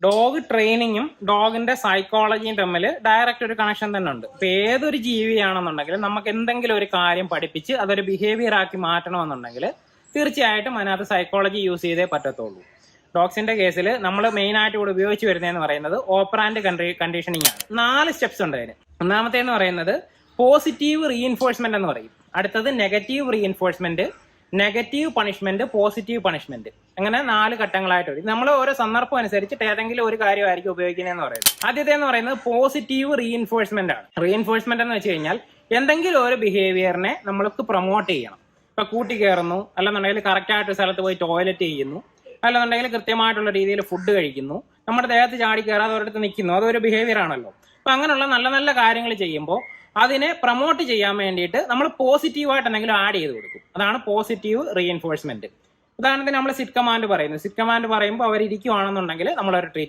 Dog ട്രെയിനിങ്ങും ഡോഗിന്റെ സൈക്കോളജിയും തമ്മിൽ direct ഒരു കണക്ഷൻ തന്നെ ഉണ്ട്. ഇപ്പൊ ഏതൊരു ജീവിയാണെന്നുണ്ടെങ്കിലും നമുക്ക് എന്തെങ്കിലും ഒരു കാര്യം പഠിപ്പിച്ച് അതൊരു ബിഹേവിയർ ആക്കി മാറ്റണമെന്നുണ്ടെങ്കിൽ തീർച്ചയായിട്ടും അതിനകത്ത് സൈക്കോളജി യൂസ് ചെയ്തേ പറ്റത്തുള്ളൂ. ഡോഗ്സിന്റെ കേസിൽ നമ്മൾ മെയിൻ ആയിട്ട് ഇവിടെ ഉപയോഗിച്ച് വരുന്നതെന്ന് പറയുന്നത് ഓപ്പറാൻഡ് കണ്ടീഷനിങ് ആണ്. 4 സ്റ്റെപ്സ് ഉണ്ട് അതിന്. ഒന്നാമത്തേന്ന് പറയുന്നത് പോസിറ്റീവ് റീഇൻഫോഴ്സ്മെന്റ് എന്ന് പറയും. അടുത്തത് negative reinforcement, negative punishment, positive punishment. അങ്ങനെ 4 ഘട്ടങ്ങളായിട്ട് വരും. നമ്മൾ ഓരോ സന്ദർഭം അനുസരിച്ചിട്ട് ഏതെങ്കിലും ഒരു കാര്യമായിരിക്കും ഉപയോഗിക്കുന്നതെന്ന് പറയുന്നത്. ആദ്യത്തെ എന്ന് പറയുന്നത് പോസിറ്റീവ് റീഇൻഫോഴ്സ്മെന്റ് ആണ്. റീഇൻഫോഴ്സ്മെന്റ് എന്ന് വെച്ച് കഴിഞ്ഞാൽ എന്തെങ്കിലും ഒരു ബിഹേവിയറിനെ നമ്മൾക്ക് പ്രൊമോട്ട് ചെയ്യണം. ഇപ്പൊ കൂട്ടി കയറുന്നു, അല്ലെന്നുണ്ടെങ്കിൽ കറക്റ്റ് ആയിട്ട് സ്ഥലത്ത് പോയി ടോയ്ലറ്റ് ചെയ്യുന്നു, അല്ലെന്നുണ്ടെങ്കിൽ കൃത്യമായിട്ടുള്ള രീതിയിൽ ഫുഡ് കഴിക്കുന്നു, നമ്മുടെ ദേഹത്ത് ചാടി കയറാതെ ഒരിടത്ത് നിൽക്കുന്നു, അതൊരു ബിഹേവിയർ ആണല്ലോ. അപ്പൊ അങ്ങനെയുള്ള നല്ല നല്ല കാര്യങ്ങൾ ചെയ്യുമ്പോൾ അതിനെ പ്രൊമോട്ട് ചെയ്യാൻ വേണ്ടിയിട്ട് നമ്മൾ പോസിറ്റീവായിട്ട് എന്തെങ്കിലും ആഡ് ചെയ്ത് കൊടുക്കും. അതാണ് പോസിറ്റീവ് റീഇൻഫോഴ്സ്മെന്റ്. ഉദാഹരണത്തിന് നമ്മൾ സിറ്റ് കമാൻഡ് പറയുന്നു. സിറ്റ് കമാൻഡ് പറയുമ്പോൾ അവർ ഇരിക്കുവാണെന്നുണ്ടെങ്കിൽ നമ്മളൊരു ട്രീറ്റ്